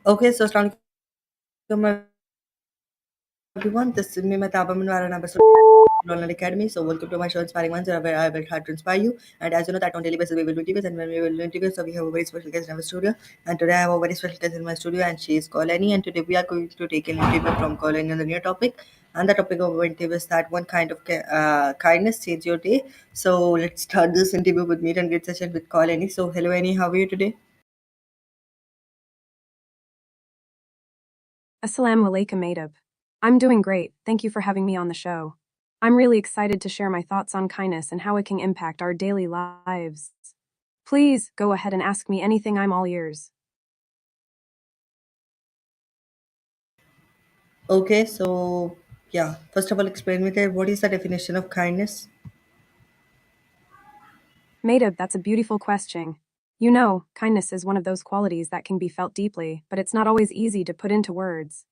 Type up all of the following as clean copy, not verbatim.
Okay, so Assalamu alaikum everyone. This is me, Metaba Manwara, and I'm a Online Academy. So welcome to my show, Inspiring Minds, where I will try to inspire you. And as you know, that on daily basis we will do interviews, and when we will do interviews, so we have a very special guest in our studio. And today I have a very special guest in my studio, and she is Kolani. And today we are going to take an interview from Kolani on the new topic. And the topic of our interview is that one kind of kindness change your day. So let's start this interview with meet and greet session with Kolani. So hello, Annie, how are you today? Assalamu alaikum, Madab. I'm doing great, thank you for having me on the show. I'm really excited to share my thoughts on kindness and how it can impact our daily lives. Please go ahead and ask me anything, I'm all ears. Okay, so yeah, first of all, explain me that what is the definition of kindness? Madab, that's a beautiful question. You know, kindness is one of those qualities that can be felt deeply, but it's not always easy to put into words.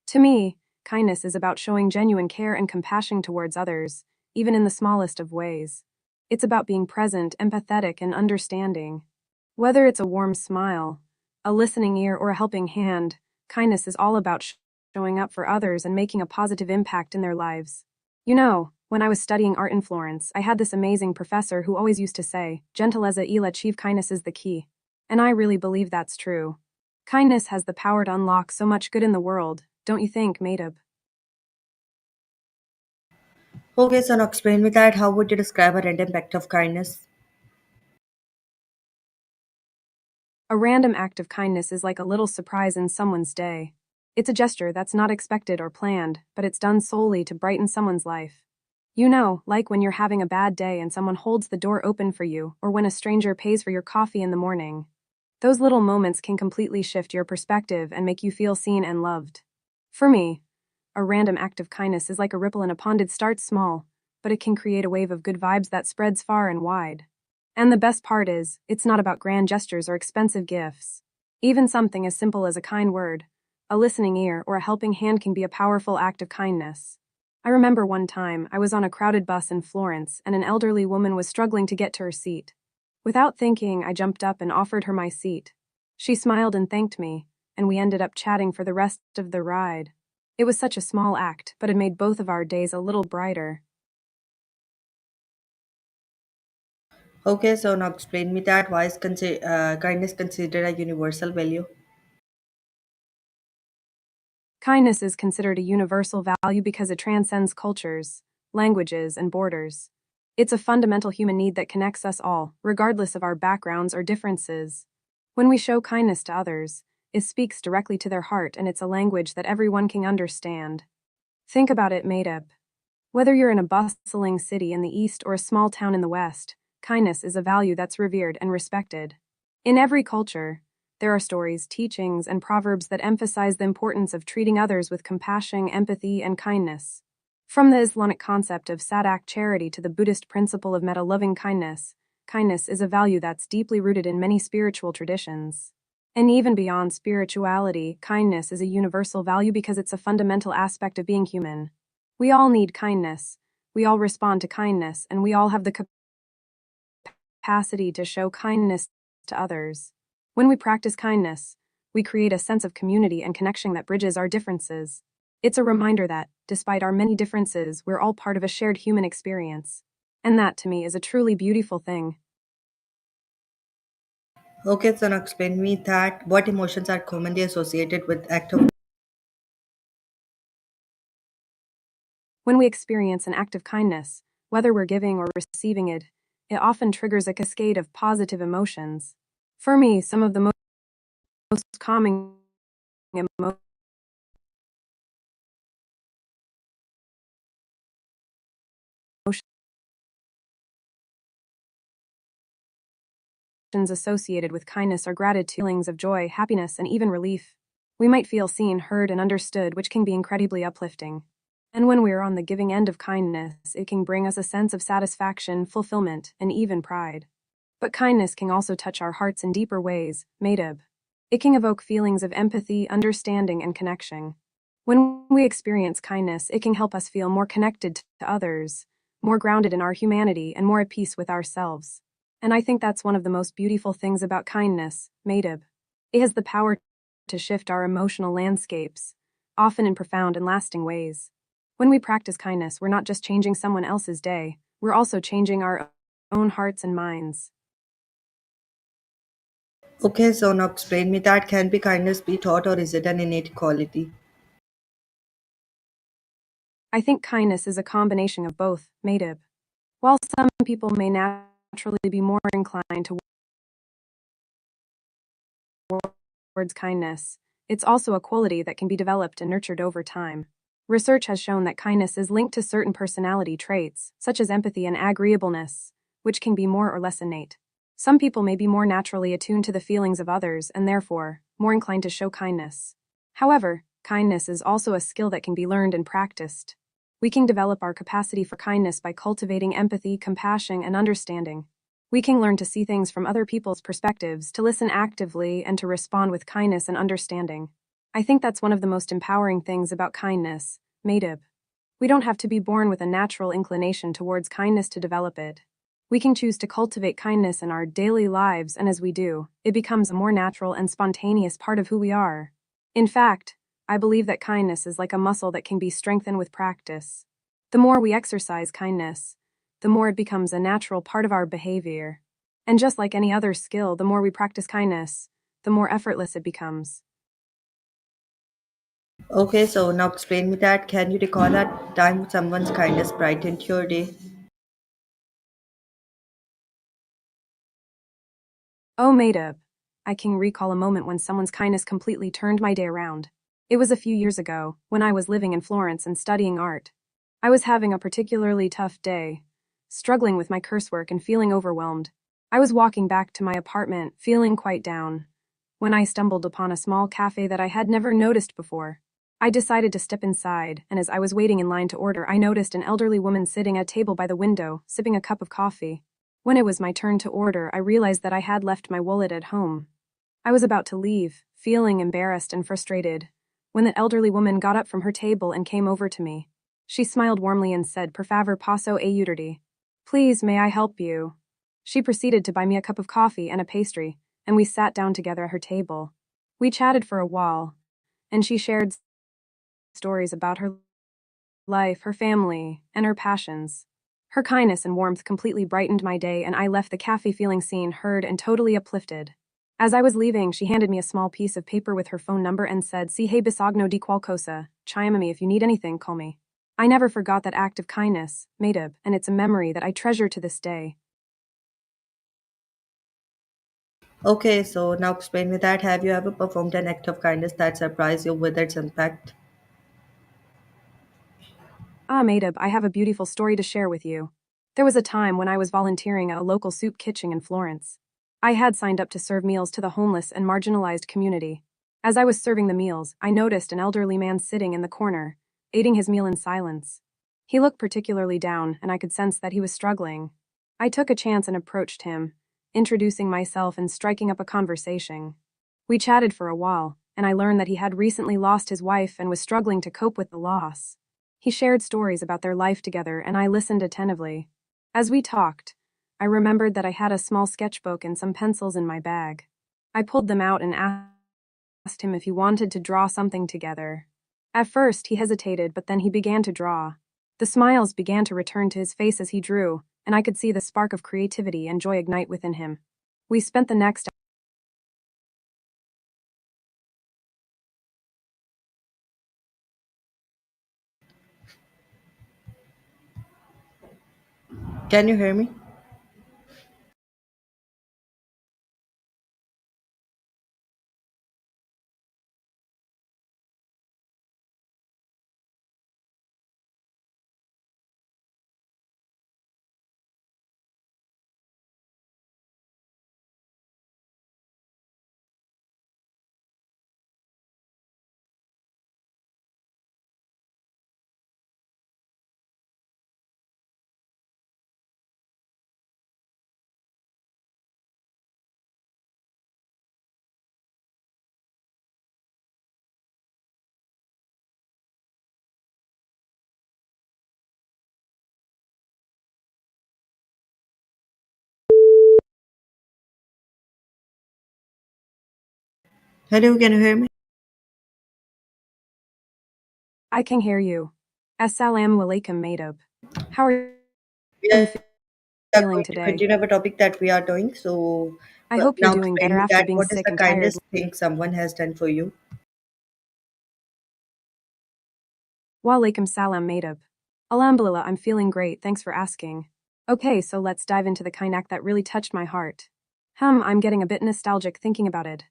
To me, kindness is about showing genuine care and compassion towards others, even in the smallest of ways. It's about being present, empathetic, and understanding. Whether it's a warm smile, a listening ear, or a helping hand, kindness is all about showing up for others and making a positive impact in their lives. You know, when I was studying art in Florence, I had this amazing professor who always used to say, Gentilezza e la chief kindness is the key. And I really believe that's true. Kindness has the power to unlock so much good in the world, don't you think, Madab? Okay, so now explain me that how would you describe a random act of kindness? A random act of kindness is like a little surprise in someone's day. It's a gesture that's not expected or planned, but it's done solely to brighten someone's life. You know, like when you're having a bad day and someone holds the door open for you, or when a stranger pays for your coffee in the morning. Those little moments can completely shift your perspective and make you feel seen and loved. For me, a random act of kindness is like a ripple in a pond. It starts small, but it can create a wave of good vibes that spreads far and wide. And the best part is, it's not about grand gestures or expensive gifts. Even something as simple as a kind word, a listening ear, or a helping hand can be a powerful act of kindness. I remember one time I was on a crowded bus in Florence and an elderly woman was struggling to get to her seat. Without thinking, I jumped up and offered her my seat. She smiled and thanked me, and we ended up chatting for the rest of the ride. It was such a small act, but it made both of our days a little brighter. Okay, so now explain me that why is kindness considered a universal value? Kindness is considered a universal value because it transcends cultures, languages, and borders. It's a fundamental human need that connects us all, regardless of our backgrounds or differences. When we show kindness to others, it speaks directly to their heart and it's a language that everyone can understand. Think about it, Madeb. Whether you're in a bustling city in the East or a small town in the West, kindness is a value that's revered and respected. In every culture, there are stories, teachings, and proverbs that emphasize the importance of treating others with compassion, empathy, and kindness. From the Islamic concept of sadak charity to the Buddhist principle of metta loving kindness, kindness is a value that's deeply rooted in many spiritual traditions. And even beyond spirituality, kindness is a universal value because it's a fundamental aspect of being human. We all need kindness, we all respond to kindness, and we all have the capacity to show kindness to others. When we practice kindness, we create a sense of community and connection that bridges our differences. It's a reminder that, despite our many differences, we're all part of a shared human experience. And that, to me, is a truly beautiful thing. Okay, so now explain me that what emotions are commonly associated with act of. When we experience an act of kindness, whether we're giving or receiving it, it often triggers a cascade of positive emotions. For me, some of the most calming emotions associated with kindness are gratitude, feelings of joy, happiness, and even relief. We might feel seen, heard, and understood, which can be incredibly uplifting. And when we are on the giving end of kindness, it can bring us a sense of satisfaction, fulfillment, and even pride. But kindness can also touch our hearts in deeper ways, Madeb. It can evoke feelings of empathy, understanding, and connection. When we experience kindness, it can help us feel more connected to others, more grounded in our humanity, and more at peace with ourselves. And I think that's one of the most beautiful things about kindness, Madeb. It has the power to shift our emotional landscapes, often in profound and lasting ways. When we practice kindness, we're not just changing someone else's day, we're also changing our own hearts and minds. Okay, so now explain me that can be kindness be taught or is it an innate quality? I think kindness is a combination of both, Madib. While some people may naturally be more inclined towards kindness, it's also a quality that can be developed and nurtured over time. Research has shown that kindness is linked to certain personality traits, such as empathy and agreeableness, which can be more or less innate. Some people may be more naturally attuned to the feelings of others and therefore more inclined to show kindness. However, kindness is also a skill that can be learned and practiced. We can develop our capacity for kindness by cultivating empathy, compassion, and understanding. We can learn to see things from other people's perspectives, to listen actively, and to respond with kindness and understanding. I think that's one of the most empowering things about kindness, Madib. We don't have to be born with a natural inclination towards kindness to develop it. We can choose to cultivate kindness in our daily lives, and as we do, it becomes a more natural and spontaneous part of who we are. In fact, I believe that kindness is like a muscle that can be strengthened with practice. The more we exercise kindness, the more it becomes a natural part of our behavior. And just like any other skill, the more we practice kindness, the more effortless it becomes. Okay, so now explain me that can you recall a time someone's kindness brightened your day? Oh, Madab, I can recall a moment when someone's kindness completely turned my day around. It was a few years ago, when I was living in Florence and studying art. I was having a particularly tough day, struggling with my coursework and feeling overwhelmed. I was walking back to my apartment, feeling quite down, when I stumbled upon a small cafe that I had never noticed before. I decided to step inside, and as I was waiting in line to order, I noticed an elderly woman sitting at a table by the window, sipping a cup of coffee. When it was my turn to order, I realized that I had left my wallet at home. I was about to leave, feeling embarrassed and frustrated, when the elderly woman got up from her table and came over to me. She smiled warmly and said, "Per favor passo aiutarti." Please, may I help you? She proceeded to buy me a cup of coffee and a pastry, and we sat down together at her table. We chatted for a while, and she shared stories about her life, her family, and her passions. Her kindness and warmth completely brightened my day, and I left the cafe feeling seen, heard, and totally uplifted. As I was leaving, she handed me a small piece of paper with her phone number and said, "Si hai bisogno di qualcosa, chiamami if you need anything, call me." I never forgot that act of kindness, Madib, and it's a memory that I treasure to this day. Okay, so now explain me that have you ever performed an act of kindness that surprised you with its impact? Ah, Madib, I have a beautiful story to share with you. There was a time when I was volunteering at a local soup kitchen in Florence. I had signed up to serve meals to the homeless and marginalized community. As I was serving the meals, I noticed an elderly man sitting in the corner, eating his meal in silence. He looked particularly down, and I could sense that he was struggling. I took a chance and approached him, introducing myself and striking up a conversation. We chatted for a while, and I learned that he had recently lost his wife and was struggling to cope with the loss. He shared stories about their life together, and I listened attentively. As we talked, I remembered that I had a small sketchbook and some pencils in my bag. I pulled them out and asked him if he wanted to draw something together. At first, he hesitated, but then he began to draw. The smiles began to return to his face as he drew, and I could see the spark of creativity and joy ignite within him. We spent the next Can you hear me? Hello, can you hear me? I can hear you. Assalamu alaikum, Madab. How are We you are feeling going to today? continue our topic that we are doing. So I hope you're now doing explain better me after that being what is sick the and tired. kindest thing someone has done for you? Wa alaikum salam, Madab. Alhamdulillah, I'm feeling great, thanks for asking. Okay, so let's dive into the kind act that really touched my heart. I'm getting a bit nostalgic thinking about it.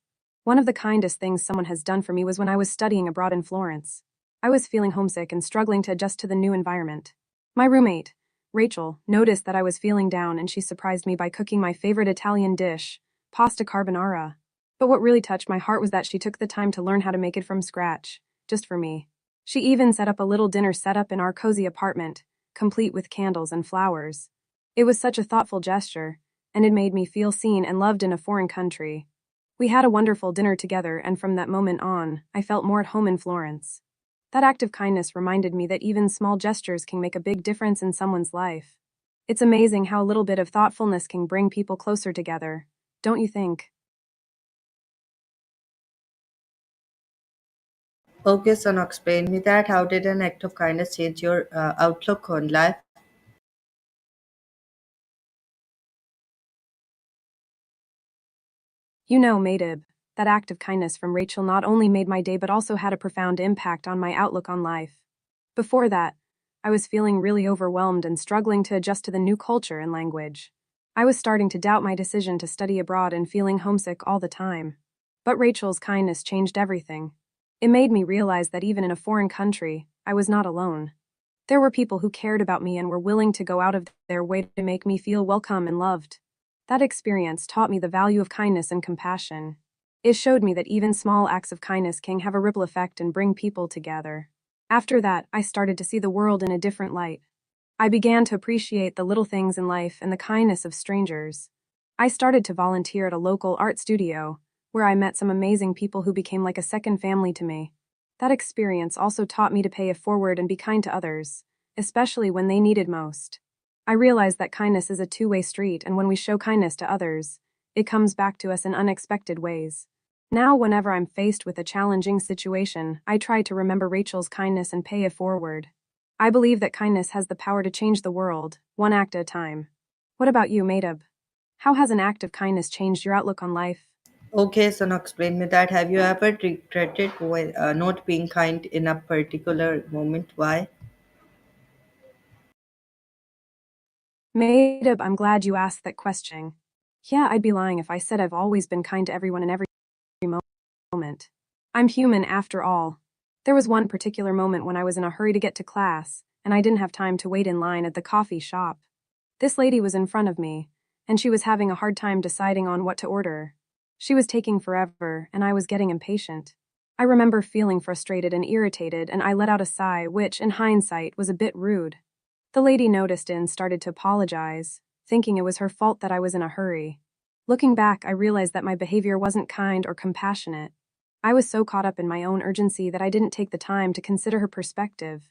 One of the kindest things someone has done for me was when I was studying abroad in Florence. I was feeling homesick and struggling to adjust to the new environment. My roommate, Rachel, noticed that I was feeling down and she surprised me by cooking my favorite Italian dish, pasta carbonara. But what really touched my heart was that she took the time to learn how to make it from scratch, just for me. She even set up a little dinner setup in our cozy apartment, complete with candles and flowers. It was such a thoughtful gesture, and it made me feel seen and loved in a foreign country. We had a wonderful dinner together, and from that moment on, I felt more at home in Florence. That act of kindness reminded me that even small gestures can make a big difference in someone's life. It's amazing how a little bit of thoughtfulness can bring people closer together, don't you think? Okay, so now explain me that how did an act of kindness change your outlook on life? You know, Madib, that act of kindness from Rachel not only made my day but also had a profound impact on my outlook on life. Before that, I was feeling really overwhelmed and struggling to adjust to the new culture and language. I was starting to doubt my decision to study abroad and feeling homesick all the time. But Rachel's kindness changed everything. It made me realize that even in a foreign country, I was not alone. There were people who cared about me and were willing to go out of their way to make me feel welcome and loved. That experience taught me the value of kindness and compassion. It showed me that even small acts of kindness can have a ripple effect and bring people together. After that, I started to see the world in a different light. I began to appreciate the little things in life and the kindness of strangers. I started to volunteer at a local art studio, where I met some amazing people who became like a second family to me. That experience also taught me to pay it forward and be kind to others, especially when they needed most. I realized that kindness is a two-way street, and when we show kindness to others, it comes back to us in unexpected ways. Now, whenever I'm faced with a challenging situation, I try to remember Rachel's kindness and pay it forward. I believe that kindness has the power to change the world, one act at a time. What about you, Madab? How has an act of kindness changed your outlook on life? Okay, so now explain me that have you ever regretted when, not being kind in a particular moment? Why? Madab, I'm glad you asked that question. Yeah, I'd be lying if I said I've always been kind to everyone in every moment. I'm human after all. There was one particular moment when I was in a hurry to get to class, and I didn't have time to wait in line at the coffee shop. This lady was in front of me, and she was having a hard time deciding on what to order. She was taking forever, and I was getting impatient. I remember feeling frustrated and irritated, and I let out a sigh, which, in hindsight, was a bit rude. The lady noticed and started to apologize, thinking it was her fault that I was in a hurry. Looking back, I realized that my behavior wasn't kind or compassionate. I was so caught up in my own urgency that I didn't take the time to consider her perspective.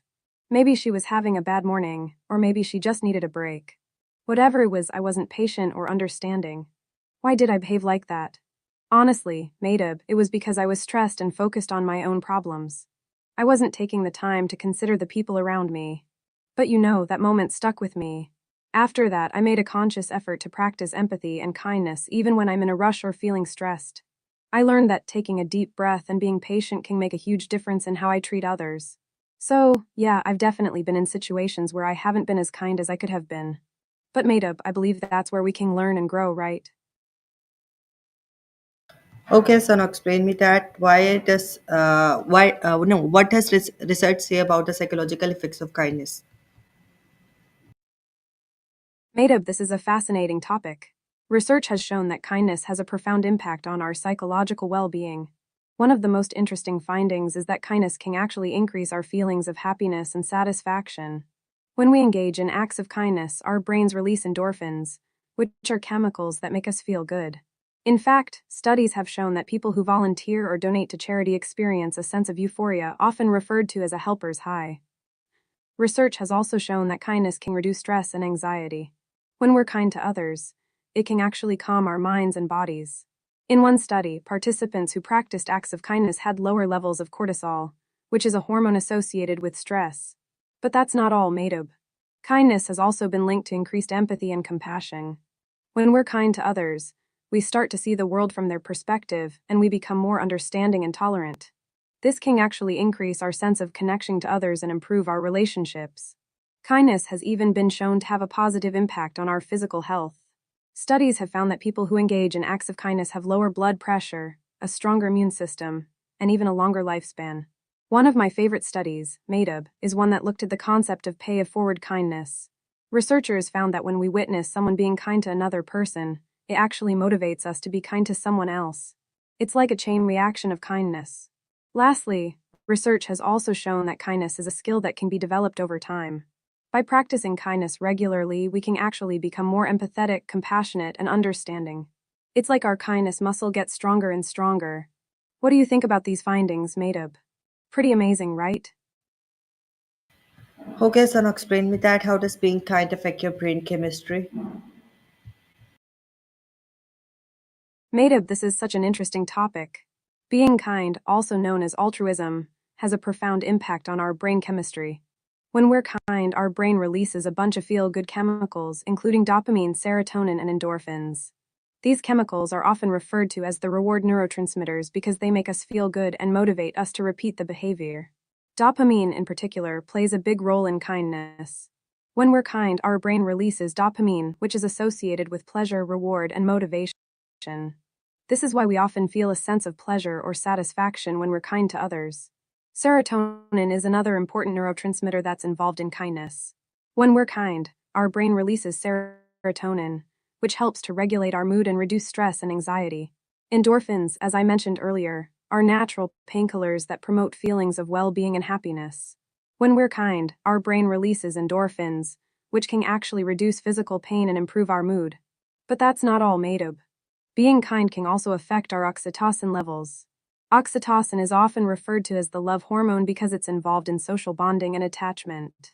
Maybe she was having a bad morning, or maybe she just needed a break. Whatever it was, I wasn't patient or understanding. Why did I behave like that? Honestly, Madab, it was because I was stressed and focused on my own problems. I wasn't taking the time to consider the people around me. But you know, that moment stuck with me. After that, I made a conscious effort to practice empathy and kindness even when I'm in a rush or feeling stressed. I learned that taking a deep breath and being patient can make a huge difference in how I treat others. So, yeah, I've definitely been in situations where I haven't been as kind as I could have been. But Madab, I believe that's where we can learn and grow, right? Okay, so now explain me that why no what does research say about the psychological effects of kindness? Madab, this is a fascinating topic. Research has shown that kindness has a profound impact on our psychological well-being. One of the most interesting findings is that kindness can actually increase our feelings of happiness and satisfaction. When we engage in acts of kindness, our brains release endorphins, which are chemicals that make us feel good. In fact, studies have shown that people who volunteer or donate to charity experience a sense of euphoria, often referred to as a helper's high. Research has also shown that kindness can reduce stress and anxiety. When we're kind to others, it can actually calm our minds and bodies. In one study, participants who practiced acts of kindness had lower levels of cortisol, which is a hormone associated with stress. But that's not all, Madhub. Kindness has also been linked to increased empathy and compassion. When we're kind to others, we start to see the world from their perspective and we become more understanding and tolerant. This can actually increase our sense of connection to others and improve our relationships. Kindness has even been shown to have a positive impact on our physical health. Studies have found that people who engage in acts of kindness have lower blood pressure, a stronger immune system, and even a longer lifespan. One of my favorite studies, Madhub, is one that looked at the concept of pay it forward kindness. Researchers found that when we witness someone being kind to another person, it actually motivates us to be kind to someone else. It's like a chain reaction of kindness. Lastly, research has also shown that kindness is a skill that can be developed over time. By practicing kindness regularly, we can actually become more empathetic, compassionate, and understanding. It's like our kindness muscle gets stronger and stronger. What do you think about these findings, Madhub? Pretty amazing, right? Okay, so now explain me that how does being kind affect your brain chemistry? Madhub, this is such an interesting topic. Being kind, also known as altruism, has a profound impact on our brain chemistry. When we're kind, our brain releases a bunch of feel-good chemicals, including dopamine, serotonin, and endorphins. These chemicals are often referred to as the reward neurotransmitters because they make us feel good and motivate us to repeat the behavior. Dopamine, in particular, plays a big role in kindness. When we're kind, our brain releases dopamine, which is associated with pleasure, reward, and motivation. This is why we often feel a sense of pleasure or satisfaction when we're kind to others. Serotonin is another important neurotransmitter that's involved in kindness. When we're kind, our brain releases serotonin, which helps to regulate our mood and reduce stress and anxiety. Endorphins, as I mentioned earlier, are natural painkillers that promote feelings of well-being and happiness. When we're kind, our brain releases endorphins, which can actually reduce physical pain and improve our mood. But that's not all, Madhub. Being kind can also affect our oxytocin levels. Oxytocin is often referred to as the love hormone because it's involved in social bonding and attachment.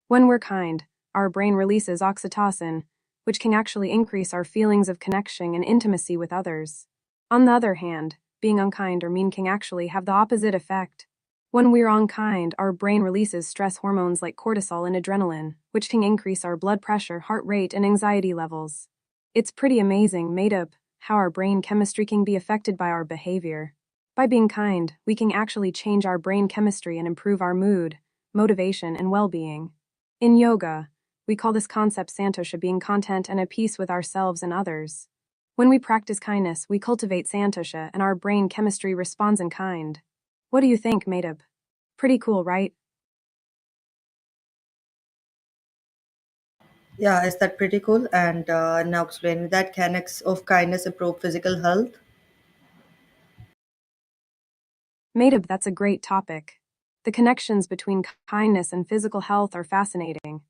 When we're kind, our brain releases oxytocin, which can actually increase our feelings of connection and intimacy with others. On the other hand, being unkind or mean can actually have the opposite effect. When we're unkind, our brain releases stress hormones like cortisol and adrenaline, which can increase our blood pressure, heart rate, and anxiety levels. It's pretty amazing, Madhub, how our brain chemistry can be affected by our behavior. By being kind, we can actually change our brain chemistry and improve our mood, motivation, and well-being. In yoga, we call this concept santosha, being content and at peace with ourselves and others. When we practice kindness, we cultivate santosha and our brain chemistry responds in kind. What do you think, Madhub? Pretty cool, right? Yeah, is that pretty cool? And now explain me that can acts of kindness improve physical health? Madhub, that's a great topic. The connections between kindness and physical health are fascinating.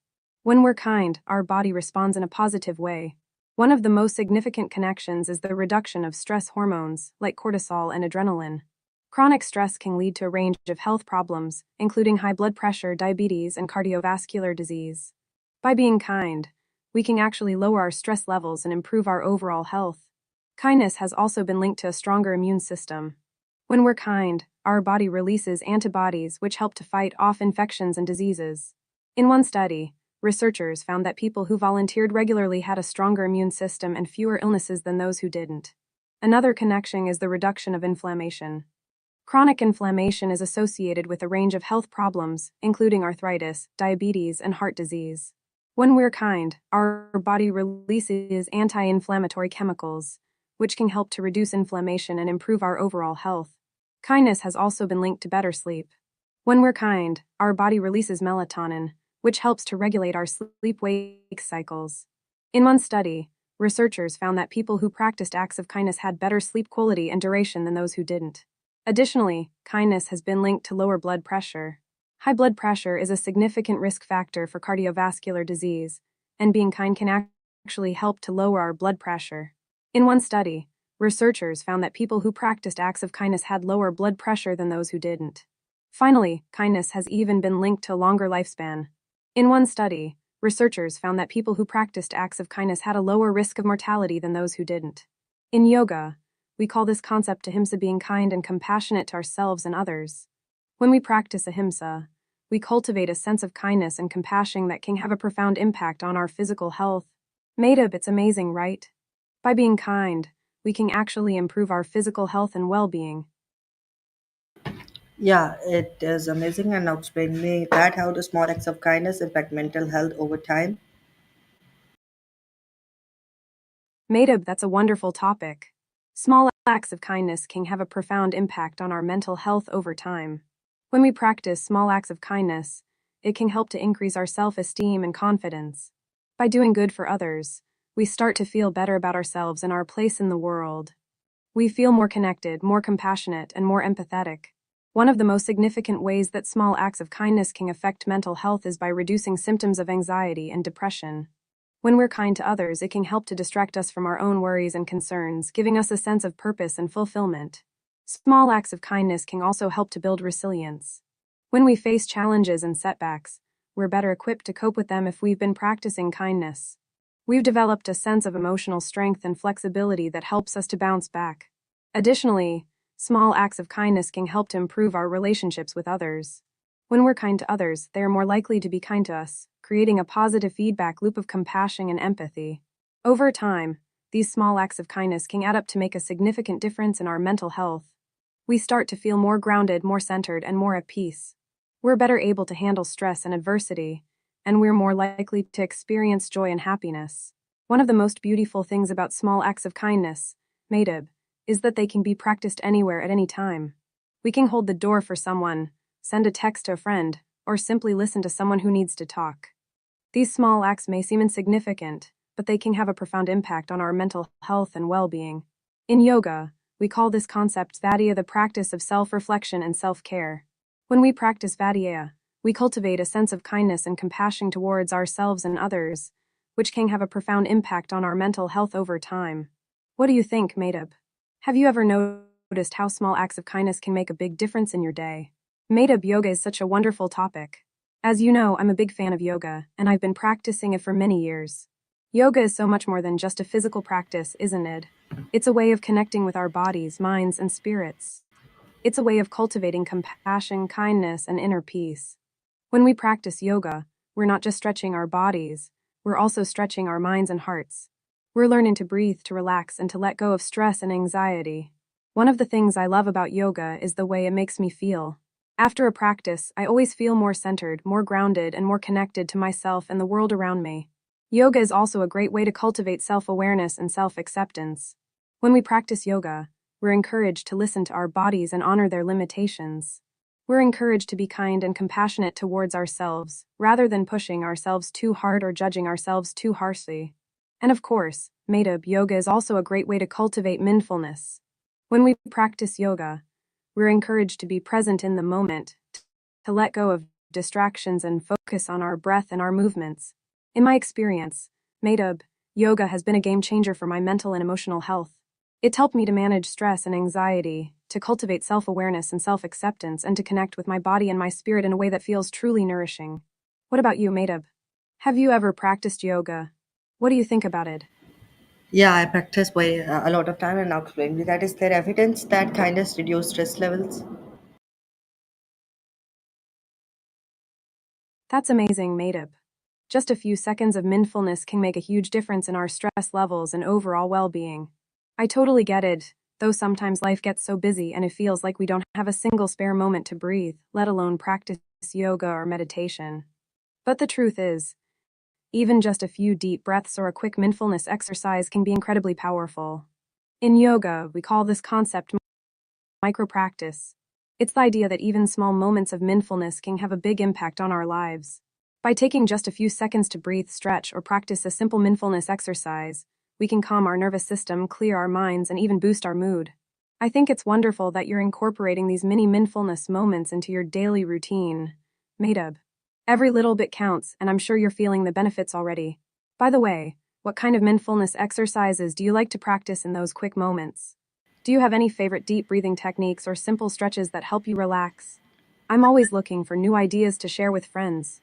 When we're kind, our body responds in a positive way. One of the most significant connections is the reduction of stress hormones, like cortisol and adrenaline. Chronic stress can lead to a range of health problems, including high blood pressure, diabetes, and cardiovascular disease. By being kind, we can actually lower our stress levels and improve our overall health. Kindness has also been linked to a stronger immune system. When we're kind, our body releases antibodies which help to fight off infections and diseases. In one study, researchers found that people who volunteered regularly had a stronger immune system and fewer illnesses than those who didn't. Another connection is the reduction of inflammation. Chronic inflammation is associated with a range of health problems, including arthritis, diabetes, and heart disease. When we're kind, our body releases anti-inflammatory chemicals, which can help to reduce inflammation and improve our overall health. Kindness has also been linked to better sleep. When we're kind, our body releases melatonin, which helps to regulate our sleep-wake cycles. In one study, researchers found that people who practiced acts of kindness had better sleep quality and duration than those who didn't. Additionally, kindness has been linked to lower blood pressure. High blood pressure is a significant risk factor for cardiovascular disease, and being kind can actually help to lower our blood pressure. In one study, researchers found that people who practiced acts of kindness had lower blood pressure than those who didn't. Finally, kindness has even been linked to a longer lifespan. In one study, researchers found that people who practiced acts of kindness had a lower risk of mortality than those who didn't. In yoga, we call this concept ahimsa, being kind and compassionate to ourselves and others. When we practice ahimsa, we cultivate a sense of kindness and compassion that can have a profound impact on our physical health. Madhub, it's amazing, right? By being kind, we can actually improve our physical health and well-being. Yeah, it is amazing. And now explain me that how do small acts of kindness impact mental health over time? Madhub, that's a wonderful topic. Small acts of kindness can have a profound impact on our mental health over time. When we practice small acts of kindness, it can help to increase our self-esteem and confidence. By doing good for others, we start to feel better about ourselves and our place in the world. We feel more connected, more compassionate, and more empathetic. One of the most significant ways that small acts of kindness can affect mental health is by reducing symptoms of anxiety and depression. When we're kind to others, it can help to distract us from our own worries and concerns, giving us a sense of purpose and fulfillment. Small acts of kindness can also help to build resilience. When we face challenges and setbacks, we're better equipped to cope with them if we've been practicing kindness. We've developed a sense of emotional strength and flexibility that helps us to bounce back. Additionally, small acts of kindness can help to improve our relationships with others. When we're kind to others, they are more likely to be kind to us, creating a positive feedback loop of compassion and empathy. Over time, these small acts of kindness can add up to make a significant difference in our mental health. We start to feel more grounded, more centered, and more at peace. We're better able to handle stress and adversity, and we're more likely to experience joy and happiness. One of the most beautiful things about small acts of kindness, Madhub, is that they can be practiced anywhere at any time. We can hold the door for someone, send a text to a friend, or simply listen to someone who needs to talk. These small acts may seem insignificant, but they can have a profound impact on our mental health and well-being. In yoga, we call this concept Svadhyaya, the practice of self-reflection and self-care. When we practice Svadhyaya, we cultivate a sense of kindness and compassion towards ourselves and others, which can have a profound impact on our mental health over time. What do you think, Madhub? Have you ever noticed how small acts of kindness can make a big difference in your day? Madhub, yoga is such a wonderful topic. As you know, I'm a big fan of yoga, and I've been practicing it for many years. Yoga is so much more than just a physical practice, isn't it? It's a way of connecting with our bodies, minds, and spirits. It's a way of cultivating compassion, kindness, and inner peace. When we practice yoga, we're not just stretching our bodies, we're also stretching our minds and hearts. We're learning to breathe, to relax, and to let go of stress and anxiety. One of the things I love about yoga is the way it makes me feel. After a practice, I always feel more centered, more grounded, and more connected to myself and the world around me. Yoga is also a great way to cultivate self-awareness and self-acceptance. When we practice yoga, we're encouraged to listen to our bodies and honor their limitations. We're encouraged to be kind and compassionate towards ourselves, rather than pushing ourselves too hard or judging ourselves too harshly. And of course, Madhub, yoga is also a great way to cultivate mindfulness. When we practice yoga, we're encouraged to be present in the moment, to let go of distractions and focus on our breath and our movements. In my experience, Madhub, yoga has been a game changer for my mental and emotional health. It's helped me to manage stress and anxiety, to cultivate self-awareness and self-acceptance, and to connect with my body and my spirit in a way that feels truly nourishing. What about you, Madhub? Have you ever practiced yoga? What do you think about it? Yeah, I practice by a lot of time and now explain me that is there evidence that kindness reduce stress levels? That's amazing, Madhub. Just a few seconds of mindfulness can make a huge difference in our stress levels and overall well-being. I totally get it, though sometimes life gets so busy and it feels like we don't have a single spare moment to breathe, let alone practice yoga or meditation. But the truth is, even just a few deep breaths or a quick mindfulness exercise can be incredibly powerful. In yoga, we call this concept micro-practice. It's the idea that even small moments of mindfulness can have a big impact on our lives. By taking just a few seconds to breathe, stretch, or practice a simple mindfulness exercise, we can calm our nervous system, clear our minds, and even boost our mood. I think it's wonderful that you're incorporating these mini mindfulness moments into your daily routine. Madhub. Every little bit counts, and I'm sure you're feeling the benefits already. By the way, what kind of mindfulness exercises do you like to practice in those quick moments? Do you have any favorite deep breathing techniques or simple stretches that help you relax? I'm always looking for new ideas to share with friends.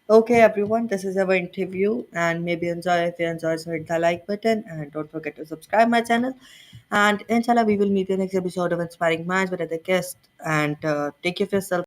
Okay, everyone, this is our interview, and maybe enjoy. If you enjoy, so hit the like button and don't forget to subscribe my channel. And inshallah, we will meet in next episode of Inspiring Minds with other guests. And take care of yourself.